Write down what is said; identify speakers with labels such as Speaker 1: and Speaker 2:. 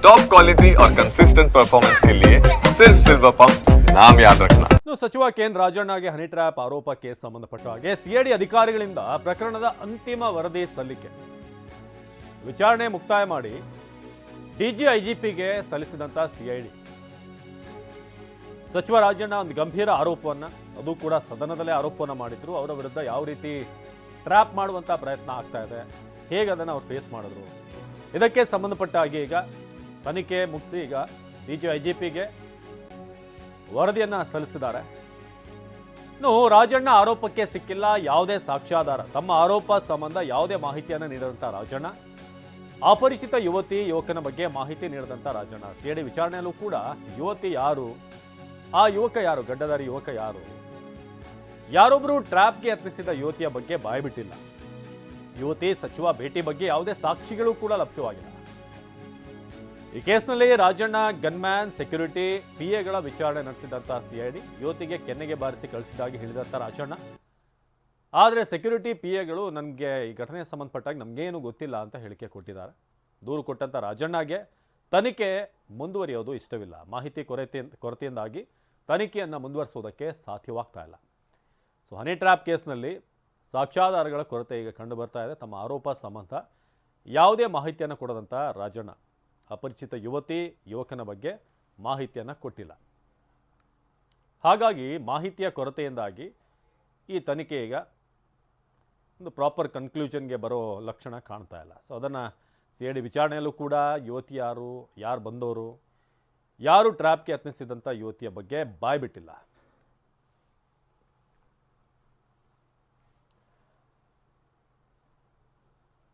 Speaker 1: Top quality और consistent performance के लिए सिर्फ सिल्वर पंप नाम याद रखना।
Speaker 2: ಸಚಿವ ಕೆಎನ್ ರಾಜಣ್ಣಗೆ ಹನಿ ಟ್ರ್ಯಾಪ್ ಆರೋಪಕ್ಕೆ ಸಂಬಂಧಪಟ್ಟ ಹಾಗೆ ಸಿಐಡಿ ಅಧಿಕಾರಿಗಳಿಂದ ಪ್ರಕರಣದ ಅಂತಿಮ ವರದಿ ಸಲ್ಲಿಕೆ ವಿಚಾರಣೆ ಮುಕ್ತಾಯ ಮಾಡಿ ಡಿಜಿ ಐಜಿಪಿಗೆ ಸಲ್ಲಿಸಿದಂತ ಸಿಐಡಿ ಸಚಿವ ರಾಜಣ್ಣ ಒಂದು ಗಂಭೀರ ಆರೋಪವನ್ನ ಅದು ಕೂಡ ಸದನದಲ್ಲೇ ಆರೋಪವನ್ನ ಮಾಡಿದ್ರು. ಅವರ ವಿರುದ್ಧ ಯಾವ ರೀತಿ ಟ್ರ್ಯಾಪ್ ಮಾಡುವಂತ ಪ್ರಯತ್ನ ಆಗ್ತಾ ಇದೆ, ಹೇಗೆ ಅದನ್ನು ಅವ್ರು ಫೇಸ್ ಮಾಡಿದ್ರು, ಇದಕ್ಕೆ ಸಂಬಂಧಪಟ್ಟ ಹಾಗೆ ಈಗ ತನಿಖೆ ಮುಗಿಸಿ ಈಗ ಡಿಜಿ ಐಜಿಪಿಗೆ ವರದಿಯನ್ನ ಸಲ್ಲಿಸಿದ್ದಾರೆ. ಇನ್ನು ರಾಜಣ್ಣ ಆರೋಪಕ್ಕೆ ಸಿಕ್ಕಿಲ್ಲ ಯಾವುದೇ ಸಾಕ್ಷ್ಯಾಧಾರ. ತಮ್ಮ ಆರೋಪ ಸಂಬಂಧ ಯಾವುದೇ ಮಾಹಿತಿಯನ್ನು ನೀಡಿದಂಥ ರಾಜಣ್ಣ, ಅಪರಿಚಿತ ಯುವಕನ ಬಗ್ಗೆ ಮಾಹಿತಿ ನೀಡಿದಂಥ ರಾಜಣ್ಣ, ಸಿಐಡಿ ವಿಚಾರಣೆಯಲ್ಲೂ ಕೂಡ ಯುವತಿ ಯಾರು, ಆ ಯುವಕ ಯಾರು, ಗಡ್ಡಧಾರಿ ಯುವಕ ಯಾರು, ಯಾರೊಬ್ಬರು ಟ್ರ್ಯಾಪ್ಗೆ ಯತ್ನಿಸಿದ ಯುವತಿಯ ಬಗ್ಗೆ ಬಾಯ್ಬಿಟ್ಟಿಲ್ಲ. ಯುವತಿ ಸಚಿವ ಭೇಟಿ ಬಗ್ಗೆ ಯಾವುದೇ ಸಾಕ್ಷಿಗಳು ಕೂಡ ಲಭ್ಯವಾಗಿಲ್ಲ. ಈ ಕೇಸ್ನಲ್ಲಿ ರಾಜಣ್ಣ ಗನ್ಮ್ಯಾನ್, ಸೆಕ್ಯೂರಿಟಿ, ಪಿಎಗಳ ವಿಚಾರಣೆ ನಡೆಸಿದಂಥ ಸಿಐಡಿ ಯುವತಿಗೆ ಕೆನ್ನೆಗೆ ಬಾರಿಸಿ ಕಳಿಸಿದಾಗಿ ಹೇಳಿದಂಥ ರಾಜಣ್ಣ, ಆದರೆ ಸೆಕ್ಯೂರಿಟಿ ಪಿಎಗಳು ನನಗೆ ಈ ಘಟನೆಗೆ ಸಂಬಂಧಪಟ್ಟಾಗ ನಮಗೇನು ಗೊತ್ತಿಲ್ಲ ಅಂತ ಹೇಳಿಕೆ ಕೊಟ್ಟಿದ್ದಾರೆ. ದೂರು ಕೊಟ್ಟಂಥ ರಾಜಣ್ಣಗೆ ತನಿಖೆ ಮುಂದುವರಿಯೋದು ಇಷ್ಟವಿಲ್ಲ. ಮಾಹಿತಿ ಕೊರತೆಯಿಂದಾಗಿ ತನಿಖೆಯನ್ನು ಮುಂದುವರಿಸೋದಕ್ಕೆ ಸಾಧ್ಯವಾಗ್ತಾ ಇಲ್ಲ. ಸೊ ಹನಿ ಟ್ರ್ಯಾಪ್ ಕೇಸ್ನಲ್ಲಿ ಸಾಕ್ಷ್ಯಾಧಾರಗಳ ಕೊರತೆ ಈಗ ಕಂಡು ಬರ್ತಾ ಇದೆ. ತಮ್ಮ ಆರೋಪ ಸಂಬಂಧ ಯಾವುದೇ ಮಾಹಿತಿಯನ್ನು ಕೊಡದಂಥ ರಾಜಣ್ಣ ಅಪರಿಚಿತ ಯುವಕನ ಬಗ್ಗೆ ಮಾಹಿತಿಯನ್ನು ಕೊಟ್ಟಿಲ್ಲ. ಹಾಗಾಗಿ ಮಾಹಿತಿಯ ಕೊರತೆಯಿಂದಾಗಿ ಈ ತನಿಖೆ ಈಗ ಒಂದು ಪ್ರಾಪರ್ ಕನ್ಕ್ಲೂಷನ್ಗೆ ಬರೋ ಲಕ್ಷಣ ಕಾಣ್ತಾ ಇಲ್ಲ. ಸೊ ಅದನ್ನು ಸಿಐಡಿ ವಿಚಾರಣೆಯಲ್ಲೂ ಕೂಡ ಯುವತಿ ಯಾರು ಬಂದವರು, ಯಾರು ಟ್ರ್ಯಾಪ್ಗೆ ಯತ್ನಿಸಿದಂಥ ಯುವತಿಯ ಬಗ್ಗೆ ಬಾಯ್ಬಿಟ್ಟಿಲ್ಲ.